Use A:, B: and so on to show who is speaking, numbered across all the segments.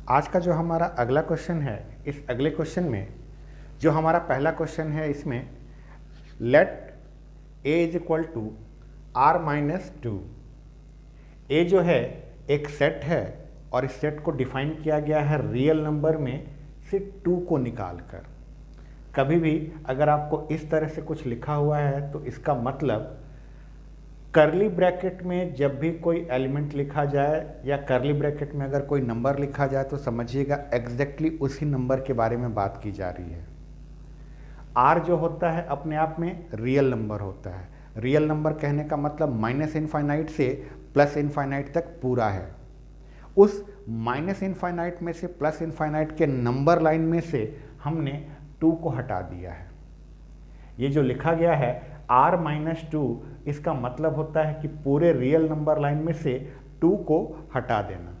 A: आज का जो हमारा अगला क्वेश्चन है, इस अगले क्वेश्चन में जो हमारा पहला क्वेश्चन है, इसमें let a is equal to R minus two. A जो है एक सेट है और इस सेट को डिफाइन किया गया है रियल नंबर में से 2 को निकाल कर। कभी भी अगर आपको इस तरह से कुछ लिखा हुआ है तो इसका मतलब करली ब्रैकेट में जब भी कोई एलिमेंट लिखा जाए या करली ब्रैकेट में अगर कोई नंबर लिखा जाए तो समझिएगा एग्जैक्टली उसी नंबर के बारे में बात की जा रही है। आर जो होता है अपने आप में रियल नंबर होता है। रियल नंबर कहने का मतलब माइनस इनफाइनाइट से प्लस इनफाइनाइट तक पूरा है। उस माइनस इनफाइनाइट में से प्लस इनफाइनाइट के नंबर लाइन में से हमने 2 को हटा दिया है। ये जो लिखा गया है r माइनस टू, इसका मतलब होता है कि पूरे रियल नंबर लाइन में से 2 को हटा देना।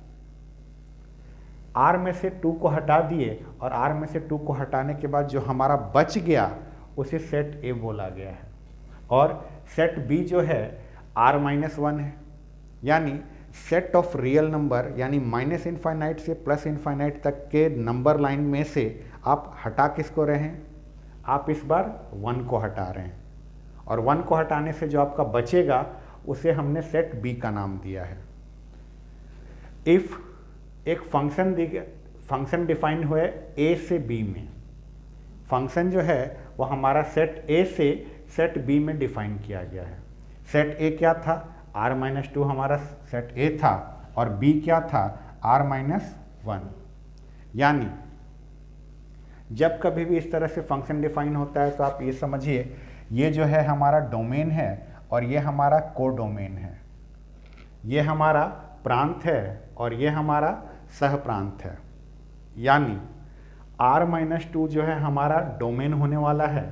A: r में से 2 को हटा दिए और r में से 2 को हटाने के बाद जो हमारा बच गया उसे सेट A बोला गया है। और सेट B जो है r माइनस 1 है, यानी सेट ऑफ रियल नंबर, यानी माइनस इनफाइनाइट से प्लस इनफाइनाइट तक के नंबर लाइन में से आप हटा किसको रहे हैं? आप इस बार 1 को हटा रहे हैं और 1 को हटाने से जो आपका बचेगा उसे हमने सेट B का नाम दिया है। इफ एक फंक्शन डिफाइन हुए A से B में, फंक्शन जो है वो हमारा सेट A से सेट B में डिफाइन किया गया है। सेट A क्या था? r माइनस टू हमारा सेट A था और B क्या था? r minus 1। यानी जब कभी भी इस तरह से फंक्शन डिफाइन होता है तो आप ये समझिए ये जो है हमारा डोमेन है और ये हमारा कोडोमेन है। ये हमारा प्रांत है और ये हमारा सह प्रांत है। यानी r माइनस टू जो है हमारा डोमेन होने वाला है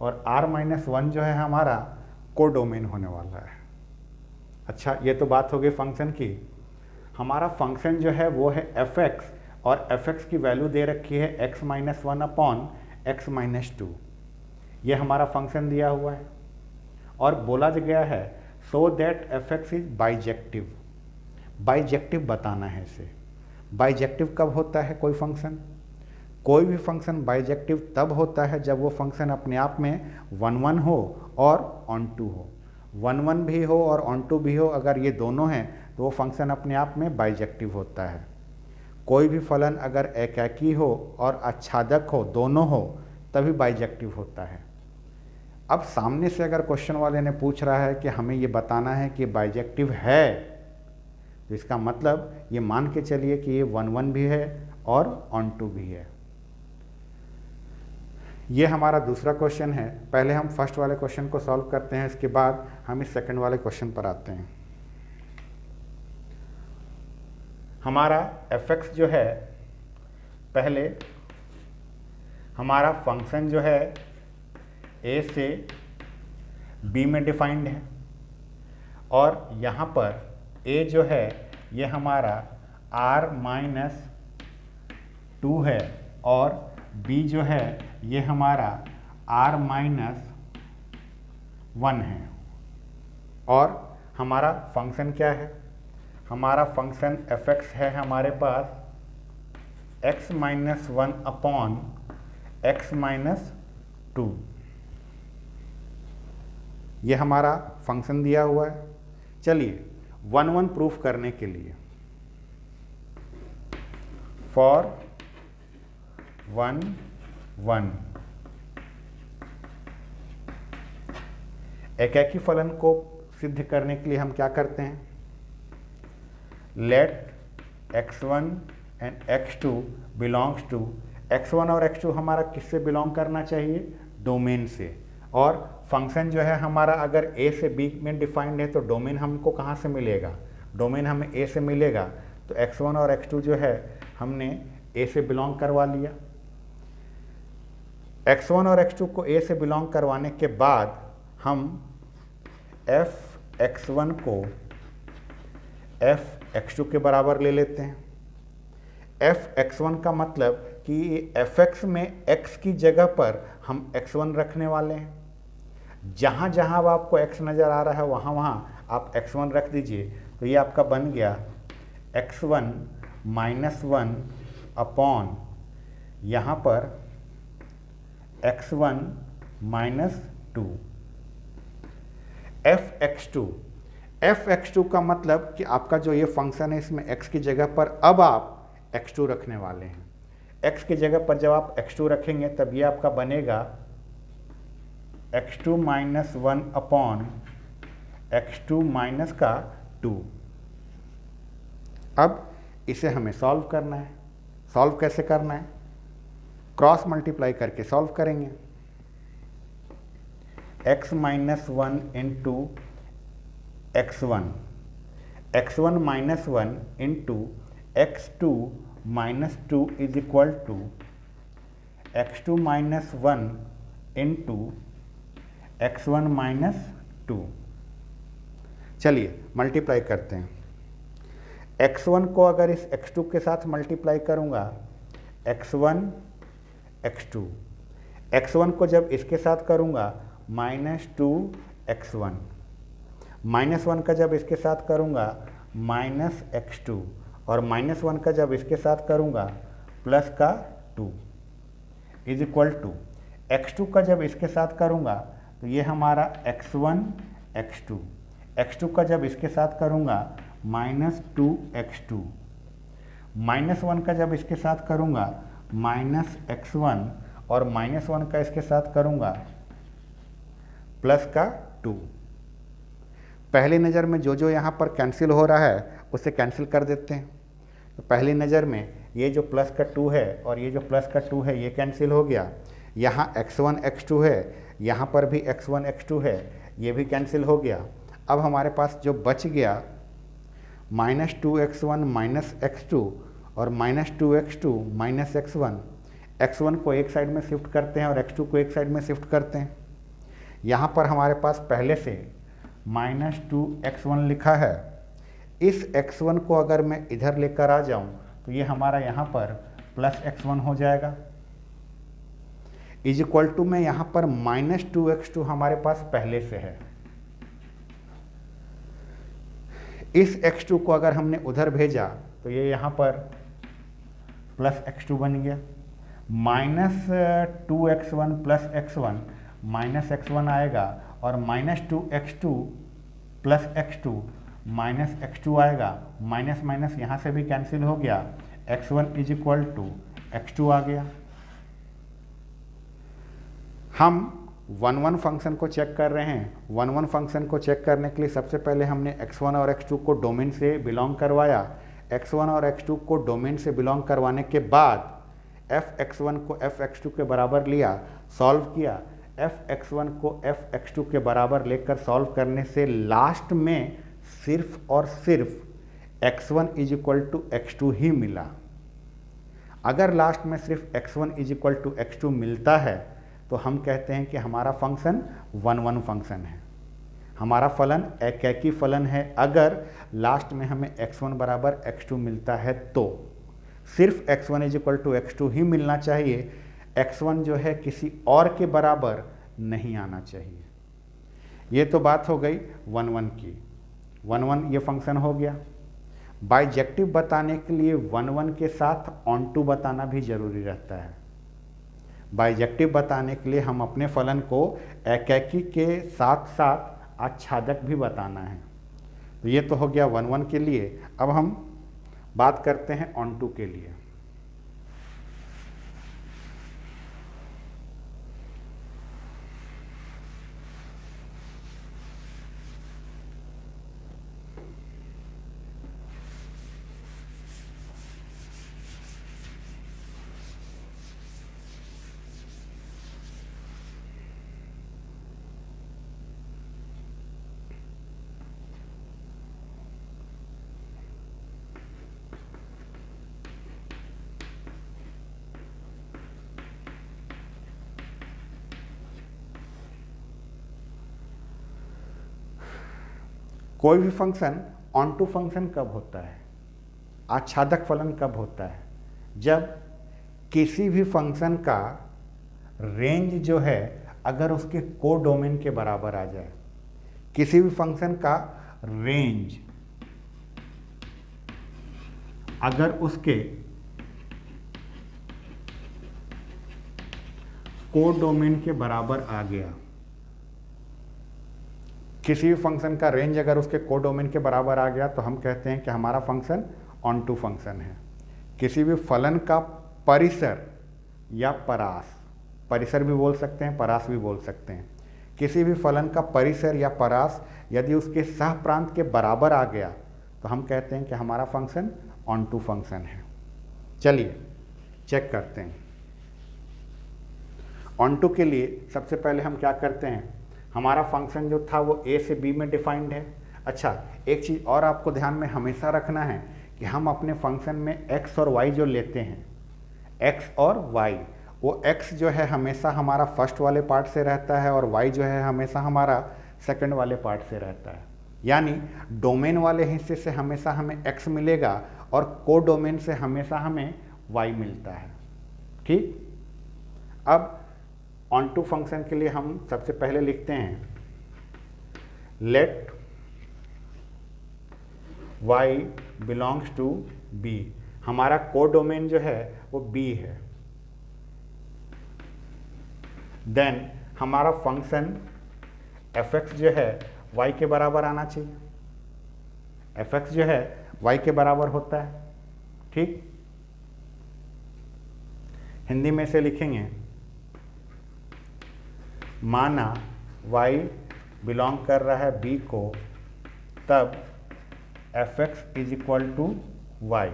A: और r माइनस 1 जो है हमारा कोडोमेन होने वाला है। अच्छा, ये तो बात हो गई फंक्शन की। हमारा फंक्शन जो है वो है fx और fx की वैल्यू दे रखी है x minus 1 upon x minus 2। ये हमारा फंक्शन दिया हुआ है और बोला गया है so that fx is bijective. Bijective बताना है इसे। बाइजेक्टिव कब होता है कोई फंक्शन? कोई भी फंक्शन बाइजेक्टिव तब होता है जब वो फंक्शन अपने आप में 1 1 हो और ऑन टू हो। 1 1 भी हो और ऑन टू भी हो, अगर ये दोनों हैं तो वो फंक्शन अपने आप में बाइजेक्टिव होता है। कोई भी फलन अगर एकाकी हो और आच्छादक हो, दोनों हो, तभी बाइजेक्टिव होता है। अब सामने से अगर क्वेश्चन वाले ने पूछ रहा है कि हमें ये बताना है कि बाइजेक्टिव है, तो इसका मतलब ये मान के चलिए कि ये 1 1 भी है और ऑन टू भी है। ये हमारा दूसरा क्वेश्चन है। पहले हम फर्स्ट वाले क्वेश्चन को सॉल्व करते हैं, इसके बाद हम इस सेकंड वाले क्वेश्चन पर आते हैं। हमारा fx जो है, पहले हमारा फंक्शन जो है a से b में डिफाइंड है और यहाँ पर a जो है ये हमारा r माइनस 2 है और b जो है ये हमारा r माइनस 1 है। और हमारा फंक्शन क्या है? हमारा फंक्शन fx है हमारे पास x minus 1 upon x minus 2। ये हमारा फंक्शन दिया हुआ है। चलिए 1 1 प्रूफ करने के लिए फॉर 1 1 एकाकी फलन को सिद्ध करने के लिए हम क्या करते हैं? Late x1 and x2 belongs to, x1 और x2 हमारा किससे बिलोंग करना चाहिए? डोमेन से। और फंक्शन जो है हमारा अगर a से b में डिफाइंड है तो डोमेन हमको कहाँ से मिलेगा? डोमेन हमें a से मिलेगा। तो x1 और x2 जो है हमने a से बिलोंग करवा लिया। x1 और x2 को a से बिलोंग करवाने के बाद हम f(x1) को f(x2) के बराबर ले लेते हैं। f(x1) का मतलब कि fx में x की जगह पर हम x1 रखने वाले हैं। जहाँ जहाँ अब आपको x नज़र आ रहा है वहाँ वहाँ आप x1 रख दीजिए। तो ये आपका बन गया x1 माइनस 1 अपॉन यहाँ पर x1 minus 2। F x to का मतलब कि आपका जो ये फंक्शन है इसमें x की जगह पर अब आप x2 रखने वाले हैं। x की जगह पर जब आप x2 रखेंगे तब ये आपका बनेगा x2 minus 1 upon x2 minus का 2। अब इसे हमें सॉल्व करना है। सॉल्व कैसे करना है? क्रॉस मल्टीप्लाई करके सॉल्व करेंगे। x minus 1 into x1 minus 1 into x2 minus 2 is equal to x2 minus 1 into x1 minus 2। चलिए मल्टीप्लाई करते हैं। x1 को अगर इस x2 के साथ मल्टीप्लाई करूंगा, x1 x2, x1 को जब इसके साथ करूंगा माइनस 2x1, माइनस 1 का जब इसके साथ करूंगा माइनस x2, और माइनस 1 का जब इसके साथ करूंगा प्लस का 2 इज इक्वल टू x2 का जब इसके साथ करूंगा तो ये हमारा x1 x2, x2 का जब इसके साथ करूंगा माइनस 2x2, माइनस 1 का जब इसके साथ करूंगा माइनस x1, और माइनस 1 का इसके साथ करूंगा प्लस का 2। पहली नज़र में जो जो यहाँ पर कैंसिल हो रहा है उसे कैंसिल कर देते हैं। तो पहली नज़र में ये जो प्लस का 2 है और ये जो प्लस का 2 है ये कैंसिल हो गया। यहाँ x1 x2 है, यहाँ पर भी x1 x2 है, ये भी कैंसिल हो गया। अब हमारे पास जो बच गया माइनस 2x1 माइनस x2 और minus 2x2 minus x1, x1 को एक साइड में शिफ्ट करते हैं और x2 को एक साइड में शिफ्ट करते हैं। यहाँ पर हमारे पास पहले से माइनस 2x1 लिखा है। इस x1 को अगर मैं इधर लेकर आ जाऊं तो ये हमारा यहाँ पर प्लस x1 हो जाएगा। इज इक्वल टू में यहाँ पर माइनस 2x2 हमारे पास पहले से है। इस x2 को अगर हमने उधर भेजा तो ये यहाँ पर प्लस x2 बन गया। Minus 2x1 plus x1 minus x1 आएगा, और minus 2x2 plus x2 minus x2 आएगा। माइनस माइनस यहाँ से भी कैंसिल हो गया, x1 is equal to x2 आ गया। हम 1 फंक्शन को चेक कर रहे हैं। 1 फंक्शन को चेक करने के लिए सबसे पहले हमने x1 और x2 को डोमेन से बिलोंग करवाया। x1 और x2 को डोमेन से बिलोंग करवाने के बाद f(x1) को f(x2) के बराबर लिया, सॉल्व किया। f(x1) को f(x2) के बराबर लेकर सॉल्व करने से लास्ट में सिर्फ और सिर्फ x1 is equal to x2 ही मिला। अगर लास्ट में सिर्फ x1 is equal to x2 मिलता है तो हम कहते हैं कि हमारा फंक्शन 1 फंक्शन है, हमारा फलन एकैकी फलन है। अगर लास्ट में हमें x1 बराबर x2 मिलता है तो सिर्फ x1 is equal to x2 ही मिलना चाहिए। x1 जो है किसी और के बराबर नहीं आना चाहिए। ये तो बात हो गई 1 की। 1 ये फंक्शन हो गया। बाइजेक्टिव बताने के लिए 1 के साथ ऑन टू बताना भी जरूरी रहता है। बाइजेक्टिव बताने के लिए हम अपने फलन को एकैकी के साथ साथ आच्छादक भी बताना है। तो ये तो हो गया 1 के लिए। अब हम बात करते हैं ऑन टू के लिए। कोई भी फंक्शन ऑन टू फंक्शन कब होता है, आच्छादक फलन कब होता है? जब किसी भी फंक्शन का रेंज जो है अगर उसके कोडोमेन के बराबर आ जाए। किसी भी फंक्शन का रेंज अगर उसके कोडोमेन के बराबर आ गया। किसी भी फंक्शन का रेंज अगर उसके कोडोमेन के बराबर आ गया तो हम कहते हैं कि हमारा फंक्शन ऑन टू फंक्शन है। किसी भी फलन का परिसर या परास, परिसर भी बोल सकते हैं, परास भी बोल सकते हैं, किसी भी फलन का परिसर या परास यदि उसके सहप्रांत के बराबर आ गया तो हम कहते हैं कि हमारा फंक्शन ऑन टू फंक्शन है। चलिए चेक करते हैं। ऑन टू के लिए सबसे पहले हम क्या करते हैं, हमारा फंक्शन जो था वो ए से बी में डिफाइंड है। अच्छा, एक चीज़ और आपको ध्यान में हमेशा रखना है कि हम अपने फंक्शन में एक्स और वाई जो लेते हैं, एक्स और वाई, वो एक्स जो है हमेशा हमारा फर्स्ट वाले पार्ट से रहता है और वाई जो है हमेशा हमारा सेकंड वाले पार्ट से रहता है। यानी डोमेन वाले हिस्से से हमेशा हमें एक्स मिलेगा और कोडोमेन से हमेशा हमें वाई मिलता है। ठीक, अब ऑन टू फंक्शन के लिए हम सबसे पहले लिखते हैं let y belongs to b। हमारा कोडोमेन जो है वो b है। देन हमारा फंक्शन fx जो है y के बराबर आना चाहिए। fx जो है y के बराबर होता है। ठीक, हिंदी में से लिखेंगे, माना y बिलोंग कर रहा है b को, तब fx is equal to y.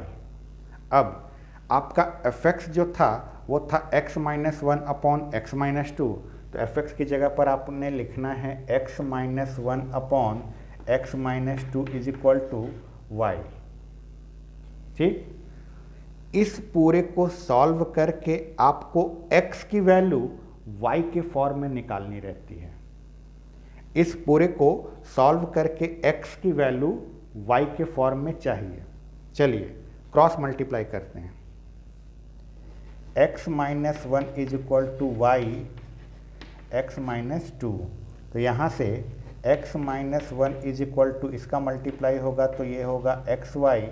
A: अब आपका fx जो था वो था x minus one upon x minus two, तो fx की जगह पर आपने लिखना है x minus one upon x minus two is equal to y. ठीक, इस पूरे को सॉल्व करके आपको x की वैल्यू y के फॉर्म में निकालनी रहती है। इस पूरे को सॉल्व करके x की वैल्यू y के फॉर्म में चाहिए। चलिए क्रॉस मल्टीप्लाई करते हैं। x minus one is equal to y x minus two, तो यहाँ से x minus one is equal to इसका मल्टीप्लाई होगा तो ये होगा एक्स वाई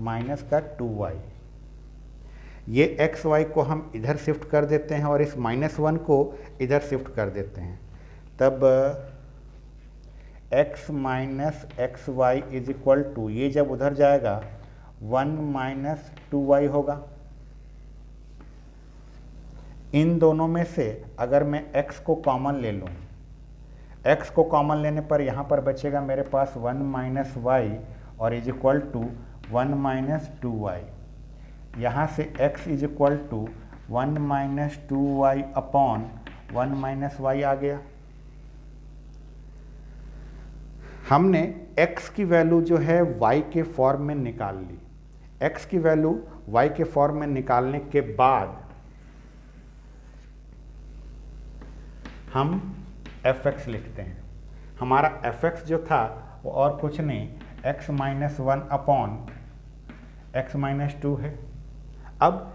A: माइनस का टू वाई। ये एक्स वाई को हम इधर शिफ्ट कर देते हैं और इस माइनस वन को इधर शिफ्ट कर देते हैं, तब x minus x y is equal to, ये जब उधर जाएगा वन माइनस टू वाई होगा। इन दोनों में से अगर मैं x को कॉमन ले लूँ, x को कॉमन लेने पर यहाँ पर बचेगा मेरे पास वन माइनस वाई और is equal to one minus two y. यहाँ से x is equal to one minus two y upon one minus y आ गया। हमने x की वैल्यू जो है y के फॉर्म में निकाल ली। x की वैल्यू y के फॉर्म में निकालने के बाद हम fx लिखते हैं। हमारा fx जो था वो और कुछ नहीं, x minus one upon x minus to है। अब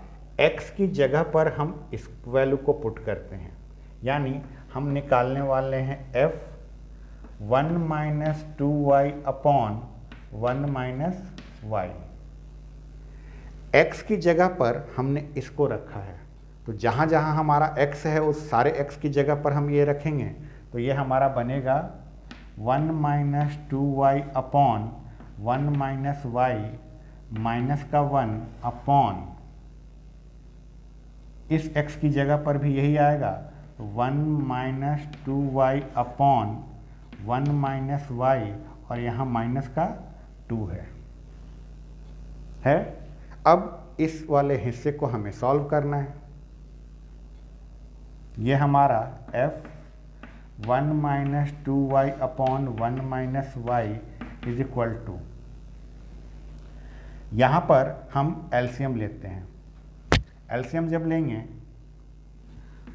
A: x की जगह पर हम इस वैल्यू को पुट करते हैं, यानी हम निकालने वाले हैं f one minus two y upon one minus y. x की जगह पर हमने इसको रखा है, तो जहाँ जहाँ हमारा x है उस सारे x की जगह पर हम ये रखेंगे, तो ये हमारा बनेगा one minus two y upon one minus y minus का वन अपॉन, इस x की जगह पर भी यही आएगा, तो one minus two y upon one minus y और यहाँ माइनस का टू है। अब इस वाले हिस्से को हमें सॉल्व करना है। ये हमारा f one minus two y upon one minus y is equal to, यहाँ पर हम एलसीएम लेते हैं। एलसीएम जब लेंगे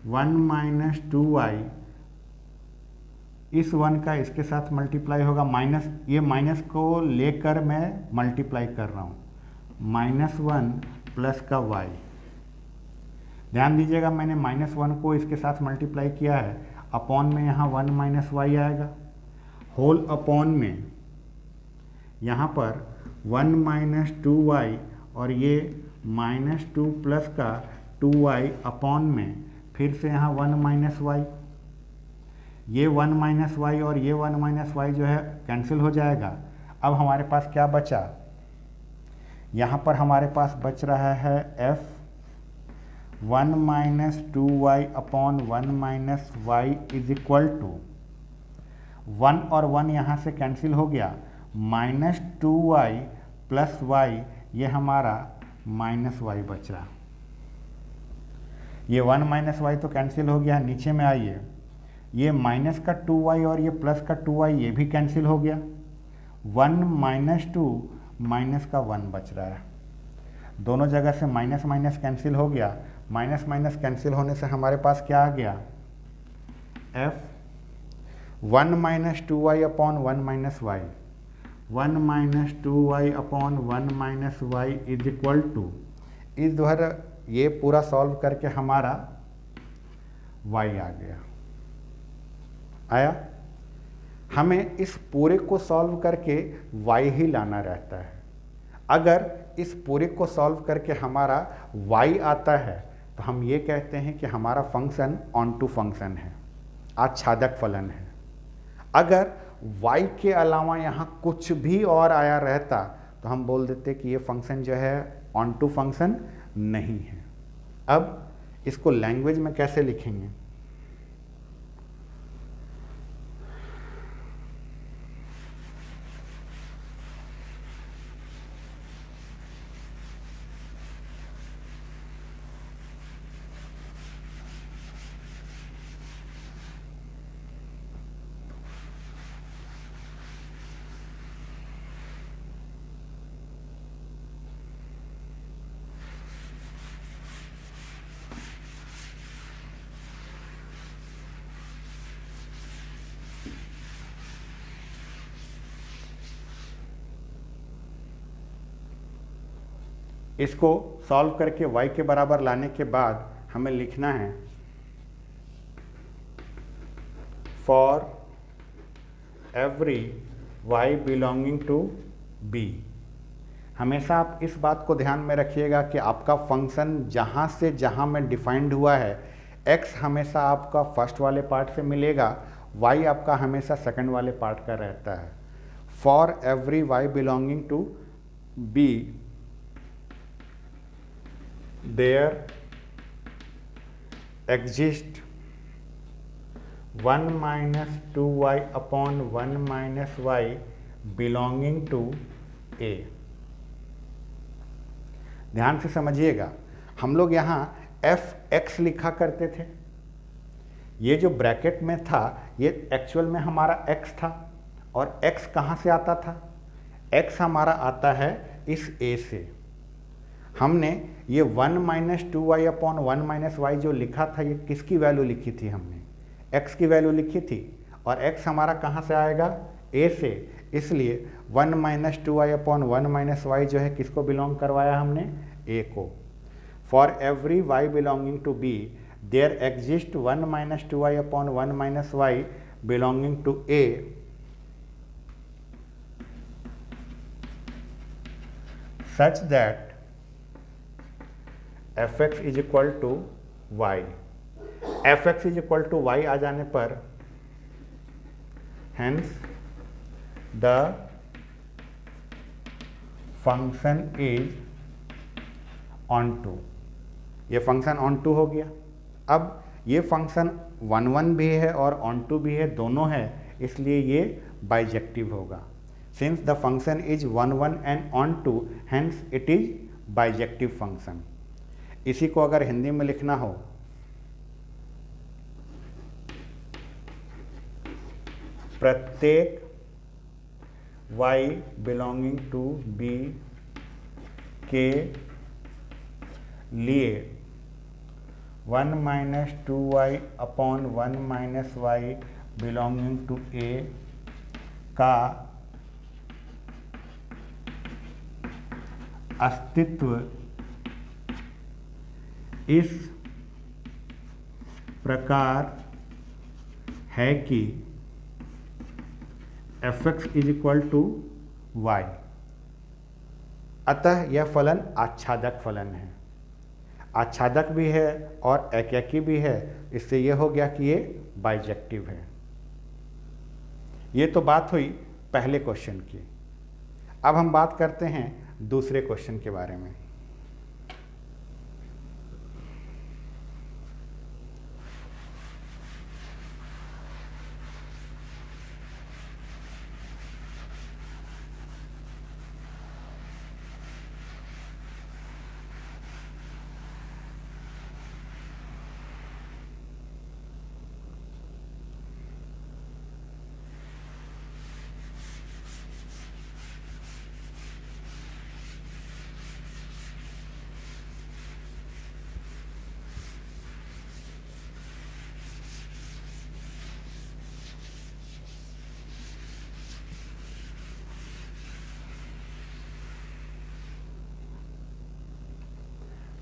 A: वन माइनस टू वाई, इस वन का इसके साथ मल्टीप्लाई होगा, माइनस, ये माइनस को लेकर मैं मल्टीप्लाई कर रहा हूँ, माइनस वन प्लस का y। ध्यान दीजिएगा मैंने माइनस वन को इसके साथ मल्टीप्लाई किया है, अपॉन में यहाँ वन माइनस वाई आएगा, होल अपॉन में यहाँ पर वन माइनस टू वाई और ये माइनस टू प्लस का टू वाई अपॉन में फिर से यहाँ 1 माइनस वाई, ये 1 माइनस वाई और ये 1 माइनस वाई जो है कैंसिल हो जाएगा। अब हमारे पास क्या बचा, यहाँ पर हमारे पास बच रहा है f 1 minus 2y upon 1 minus y is equal to 1 और 1 यहाँ से कैंसिल हो गया, माइनस 2y प्लस वाई, ये हमारा माइनस वाई बच रहा। ये 1 माइनस वाई तो कैंसिल हो गया, नीचे में आइए, ये माइनस का 2y और ये प्लस का 2y ये भी कैंसिल हो गया, 1 माइनस 2 माइनस का 1 बच रहा है। दोनों जगह से माइनस माइनस कैंसिल हो गया, माइनस माइनस कैंसिल होने से हमारे पास क्या आ गया, f 1 minus 2y upon 1 minus y, 1 minus 2y upon 1 minus y is equal to, इधर ये पूरा सॉल्व करके हमारा y आ गया। आया, हमें इस पूरे को सॉल्व करके y ही लाना रहता है। अगर इस पूरे को सॉल्व करके हमारा y आता है तो हम ये कहते हैं कि हमारा फंक्शन ऑन टू फंक्शन है, आच्छादक फलन है। अगर y के अलावा यहाँ कुछ भी और आया रहता तो हम बोल देते कि ये फंक्शन जो है ऑन टू फंक्शन नहीं है। अब इसको लैंग्वेज में कैसे लिखेंगे, इसको सॉल्व करके y के बराबर लाने के बाद हमें लिखना है for every y belonging to b। हमेशा आप इस बात को ध्यान में रखिएगा कि आपका फंक्शन जहाँ से जहाँ में डिफाइंड हुआ है, x हमेशा आपका फर्स्ट वाले पार्ट से मिलेगा, y आपका हमेशा सेकंड वाले पार्ट का रहता है। For every y belonging to b there exist 1 minus 2y upon 1 minus y belonging to a। ध्यान से समझिएगा, हम लोग यहाँ f(x) लिखा करते थे, ये जो ब्रैकेट में था ये एक्चुअल में हमारा x था, और x कहाँ से आता था, x हमारा आता है इस a से। हमने ये 1 minus 2y upon 1 minus Y जो लिखा था, ये किसकी वैल्यू लिखी थी, हमने x की वैल्यू लिखी थी, और x हमारा कहाँ से आएगा, a से, इसलिए 1 minus 2y upon 1 minus Y जो है किसको बिलोंग करवाया हमने, a को। For every y belonging to b there exist 1 minus 2y upon 1 minus y belonging to a such that fx is equal to y. fx is equal to y आ जाने पर hence the function is onto, ये function onto हो गया। अब ये function 1 1 भी है और ऑन टू भी है, दोनों है, इसलिए ये बाइजेक्टिव होगा। Since the function is 1 1 and onto, hence it is bijective function. इसी को अगर हिंदी में लिखना हो, प्रत्येक y बिलोंगिंग टू b के लिए 1 minus 2y upon 1 minus y belonging to a का अस्तित्व इस प्रकार है कि fx is equal to y. अतः यह फलन आच्छादक फलन है। आच्छादक भी है और एकैकी भी है, इससे ये हो गया कि ये बाइजेक्टिव है। ये तो बात हुई पहले क्वेश्चन की। अब हम बात करते हैं दूसरे क्वेश्चन के बारे में।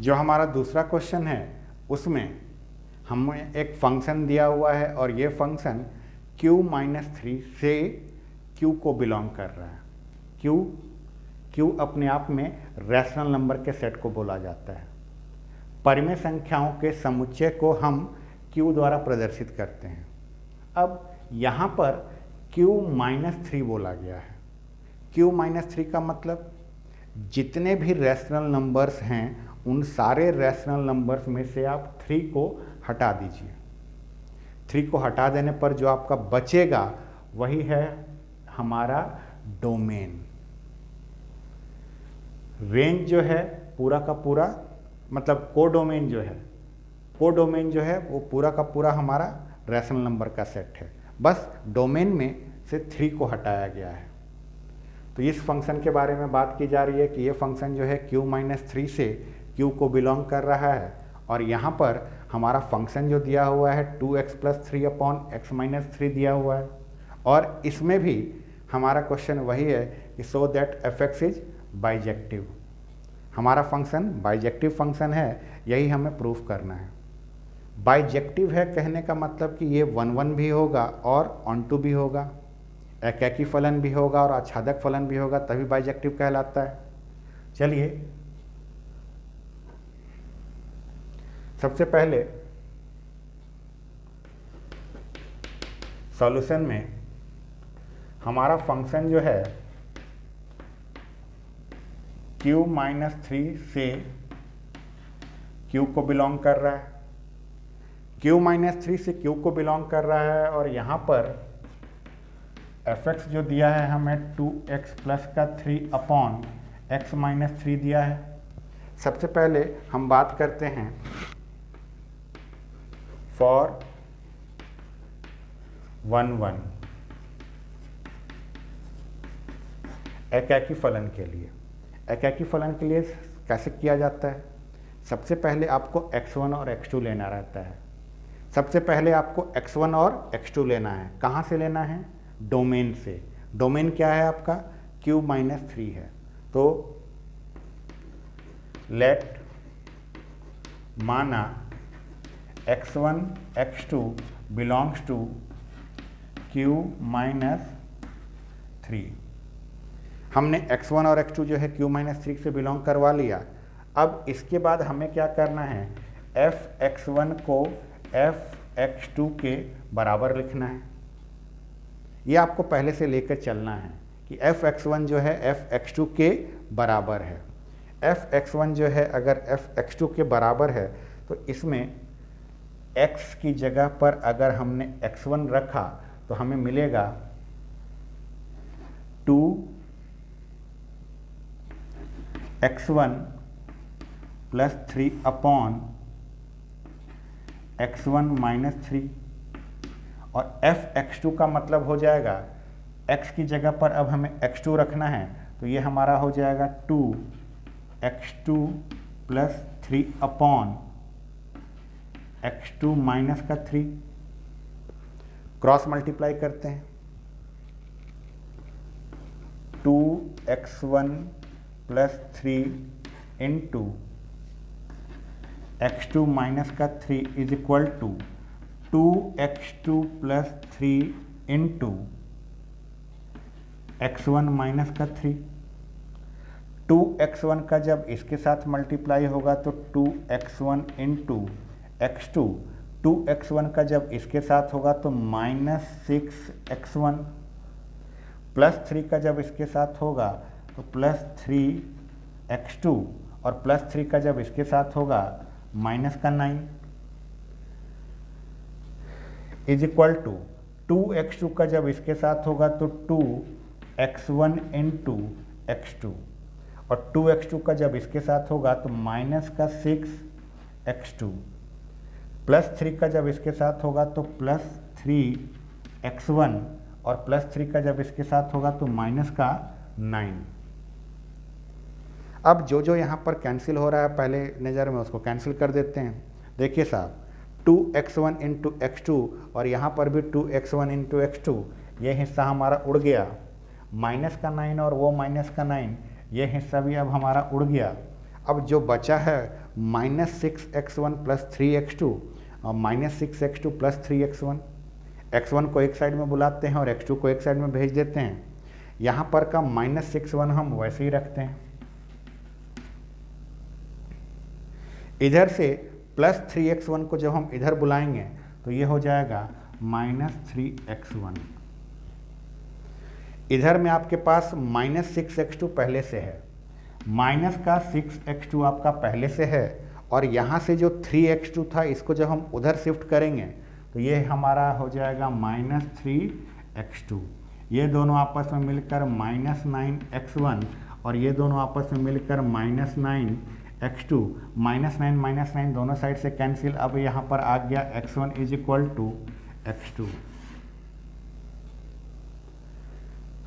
A: जो हमारा दूसरा क्वेश्चन है उसमें हमें एक फंक्शन दिया हुआ है और ये फंक्शन q-3 से q को बिलोंग कर रहा है। q अपने आप में रैशनल नंबर के सेट को बोला जाता है। परिमेय संख्याओं के समुच्चय को हम q द्वारा प्रदर्शित करते हैं। अब यहाँ पर q-3 बोला गया है। q-3 का मतलब जितने भी रैशनल नंबर्स हैं उन सारे रैशनल नंबर्स में से आप 3 को हटा दीजिए। 3 को हटा देने पर जो आपका बचेगा वही है हमारा डोमेन। रेंज जो है पूरा का पूरा, मतलब कोडोमेन जो है वो पूरा का पूरा हमारा रैशनल नंबर का सेट है। बस डोमेन में से 3 को हटाया गया है। तो इस फंक्शन के बारे में बात की जा रही है कि ये फंक्शन जो है q-3 से q को बिलोंग कर रहा है और यहाँ पर हमारा फंक्शन जो दिया हुआ है 2x + 3/x-3 दिया हुआ है और इसमें भी हमारा क्वेश्चन वही है कि so that f(x) is bijective. हमारा फंक्शन बाइजेक्टिव फंक्शन है, यही हमें प्रूफ करना है। बाइजेक्टिव है कहने का मतलब कि ये 1-1 भी होगा और ऑन-टू भी होगा, एकैकी फलन भी होगा और आच्छादक फलन भी होगा, तभी बाइजेक्टिव कहलाता है। चलिए सबसे पहले सॉल्यूशन में हमारा फंक्शन जो है q-3 से q को बिलोंग कर रहा है। q-3 से q को बिलोंग कर रहा है और यहाँ पर f(x) जो दिया है हमें 2x + 3/x-3 दिया है। सबसे पहले हम बात करते हैं फॉर 1-1 एकैकी फलन के लिए। एकैकी फलन के लिए कैसे किया जाता है? सबसे पहले आपको x1 और x2 लेना रहता है। सबसे पहले आपको x1 और x2 लेना है। कहाँ से लेना है? डोमेन से। डोमेन क्या है आपका? q-3 है। तो लेट माना x1 x2 belongs to q-3। हमने x1 और x2 जो है q-3 से बिलोंग करवा लिया। अब इसके बाद हमें क्या करना है? f(x1) को f(x2) के बराबर लिखना है। ये आपको पहले से लेकर चलना है कि f(x1) जो है f(x2) के बराबर है। f(x1) जो है अगर f(x2) के बराबर है तो इसमें x की जगह पर अगर हमने x1 रखा तो हमें मिलेगा 2x1 + 3/x1 - 3 और f(x2) का मतलब हो जाएगा x की जगह पर अब हमें x2 रखना है तो ये हमारा हो जाएगा 2x2 + 3/x2 - 3। क्रॉस मल्टीप्लाई करते हैं। 2x1 + 3 × x2 - 3 is equal to 2x2 + 3 × x1 - 3। 2x1 का जब इसके साथ मल्टीप्लाई होगा तो 2x1 इंटू x2, 2x1 का जब इसके साथ होगा तो -6x1, +3 का जब इसके साथ होगा तो +3x2, और +3 का जब इसके साथ होगा -9 इज इक्वल टू 2x2 का जब इसके साथ होगा तो 2x1 इंटू x2, और 2x2 का जब इसके साथ होगा तो -6x2, +3 का जब इसके साथ होगा तो +3x1, और +3 का जब इसके साथ होगा तो -9। अब जो यहाँ पर कैंसिल हो रहा है पहले नज़र में उसको कैंसिल कर देते हैं। देखिए साहब, 2x1 इंटू x2 और यहाँ पर भी 2x1 इंटू x2, ये हिस्सा हमारा उड़ गया, -9 और वो -9, ये हिस्सा भी अब हमारा उड़ गया। अब जो बचा है -6x1 + 3x2 और -6x2 + 3x1, x1 को एक साइड में बुलाते हैं और x2 को एक साइड में भेज देते हैं। यहाँ पर का -6x1 हम वैसे ही रखते हैं, इधर से +3x1 को जब हम इधर बुलाएंगे तो ये हो जाएगा -3x1। इधर में आपके पास -6x2 पहले से है, माइनस का 6x2 आपका पहले से है, और यहाँ से जो 3x2 था इसको जब हम उधर शिफ्ट करेंगे तो ये हमारा हो जाएगा -3x2। ये दोनों आपस में मिलकर -9x1 और ये दोनों आपस में मिलकर -9x2, -9 दोनों साइड से कैंसिल। अब यहाँ पर आ गया x1 = x2।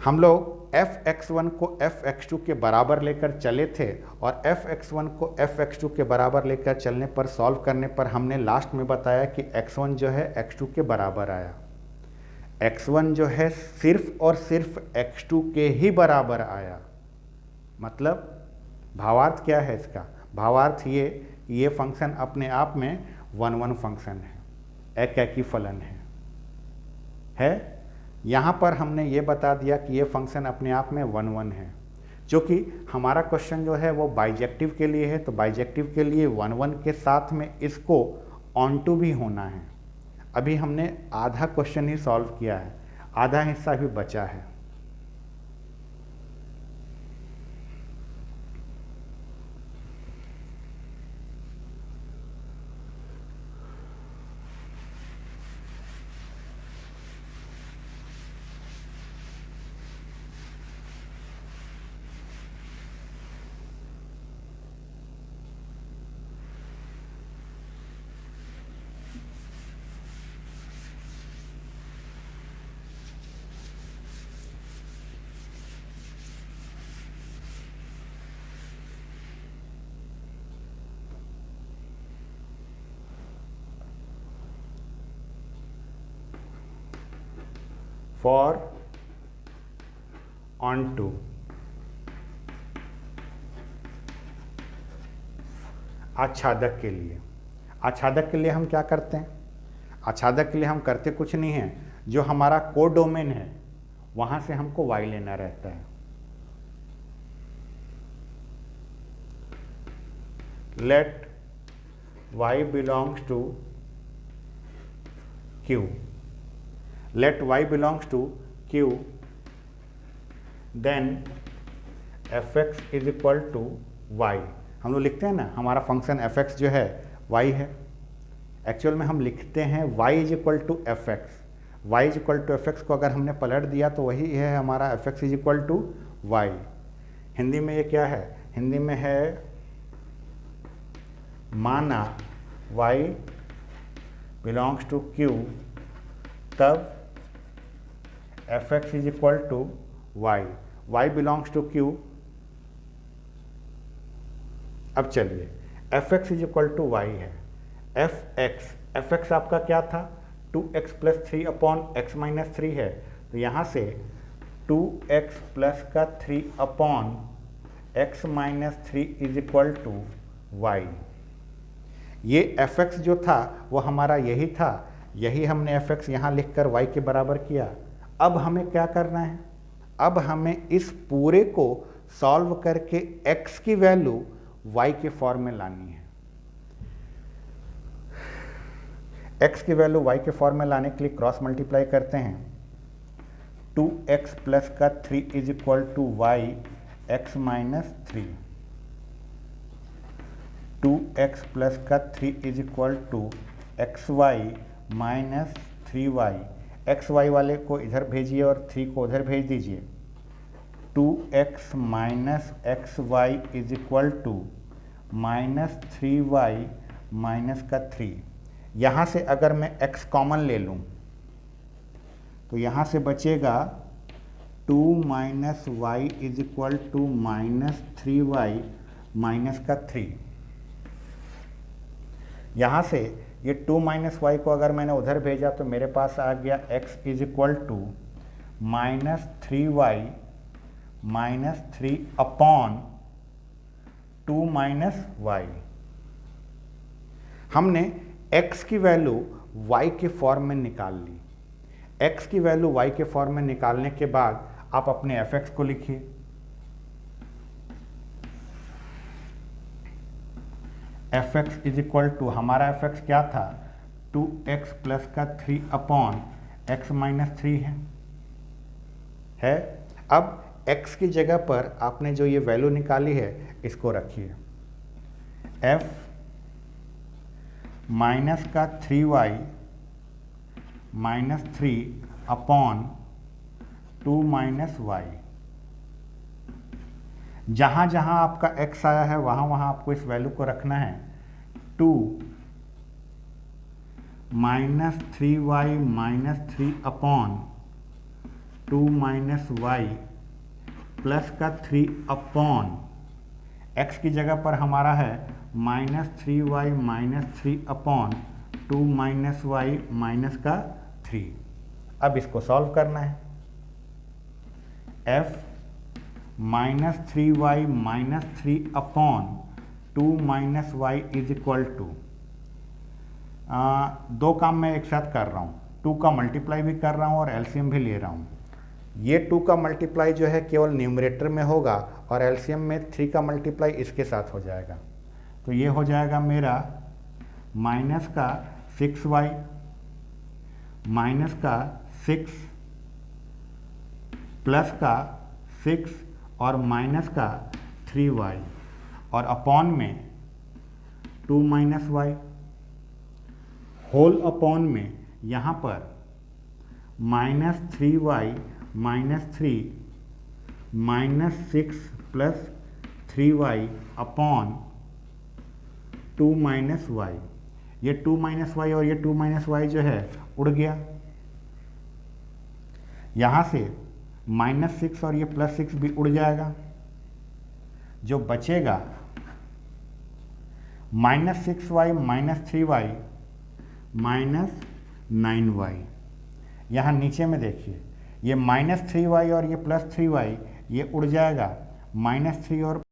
A: हम लोग fx1 को fx2 के बराबर लेकर चले थे और fx1 को fx2 के बराबर लेकर चलने पर सॉल्व करने पर हमने लास्ट में बताया कि x1 जो है x2 के बराबर आया। x1 जो है सिर्फ और सिर्फ x2 के ही बराबर आया। मतलब भावार्थ क्या है इसका? भावार्थ ये फंक्शन अपने आप में 1-1 फंक्शन है, एक फलन है। यहाँ पर हमने ये बता दिया कि ये फंक्शन अपने आप में 1-1 है, जो कि हमारा क्वेश्चन जो है वो बाइजेक्टिव के लिए है, तो बाइजेक्टिव के लिए 1-1 के साथ में इसको ऑन टू भी होना है। अभी हमने आधा क्वेश्चन ही सॉल्व किया है, आधा हिस्सा भी बचा है। फॉर ऑन टू, आच्छादक के लिए। आच्छादक के लिए हम क्या करते हैं? आच्छादक के लिए हम करते कुछ नहीं है, जो हमारा कोडोमेन है वहां से हमको y लेना रहता है। Let y belongs to Q, let y belongs to Q, then fx = y। हम लोग लिखते हैं ना, हमारा फंक्शन fx जो है y है। एक्चुअल में हम लिखते हैं y = fx। y = fx को अगर हमने पलट दिया तो वही है हमारा fx = y। हिंदी में ये क्या है? हिंदी में है माना y बिलोंग्स टू Q, तब fx = y, y belongs to Q। अब चलिए, fx = y है। fx आपका क्या था? 2x + 3/x - 3 है, तो यहाँ से 2x + का 3/x - 3 = y। ये fx जो था वो हमारा यही था, यही हमने fx यहाँ लिखकर y के बराबर किया। अब हमें क्या करना है? अब हमें इस पूरे को सॉल्व करके x की वैल्यू y के फॉर्म में लानी है। x की वैल्यू y के फॉर्म में लाने के लिए क्रॉस मल्टीप्लाई करते हैं। 2x प्लस का 3 is equal to y x minus 3। 2x plus का 3 is equal to xy minus 3y। xy वाले को इधर भेजिए और 3 को उधर भेज दीजिए। 2x minus xy is equal to minus 3y minus का 3। यहाँ से अगर मैं x कॉमन ले लूँ तो यहाँ से बचेगा 2 minus y is equal to minus 3y minus का 3। यहाँ से ये 2 माइनस वाई को अगर मैंने उधर भेजा तो मेरे पास आ गया x is equal to minus 3y minus 3 upon 2 minus y. हमने x की वैल्यू y के फॉर्म में निकाल ली। x की वैल्यू y के फॉर्म में निकालने के बाद आप अपने fx को लिखिए। fx इज इक्वल टू, हमारा fx क्या था, 2x प्लस का 3 अपॉन x माइनस 3 है। अब x की जगह पर आपने जो ये वैल्यू निकाली है इसको रखिए। f माइनस का 3y minus 3 upon 2 minus Y. जहाँ जहाँ आपका x आया है वहाँ वहाँ आपको इस वैल्यू को रखना है। 2 minus 3y minus 3 upon 2 minus y plus का 3 अपॉन x की जगह पर हमारा है minus 3y minus 3 upon 2 minus y minus का 3। अब इसको सॉल्व करना है। f minus 3y minus 3 upon 2 minus y is equal to, दो काम मैं एक साथ कर रहा हूँ, 2 का मल्टीप्लाई भी कर रहा हूँ और एलसीएम भी ले रहा हूँ। ये 2 का मल्टीप्लाई जो है केवल न्यूमरेटर में होगा और एलसीएम में 3 का मल्टीप्लाई इसके साथ हो जाएगा। तो ये हो जाएगा मेरा माइनस का 6y माइनस का 6 प्लस का 6 और माइनस का 3y और अपॉन में 2 माइनस वाई होल अपॉन में यहाँ पर minus 3y minus 3 minus 6 plus 3y upon 2 minus y. ये 2 माइनस वाई और ये 2 माइनस वाई जो है उड़ गया। यहाँ से माइनस 6 और ये प्लस 6 भी उड़ जाएगा। जो बचेगा minus 6y minus 3y minus 9y। यहाँ नीचे में देखिए ये माइनस 3y और ये प्लस 3y ये उड़ जाएगा। माइनस 3 और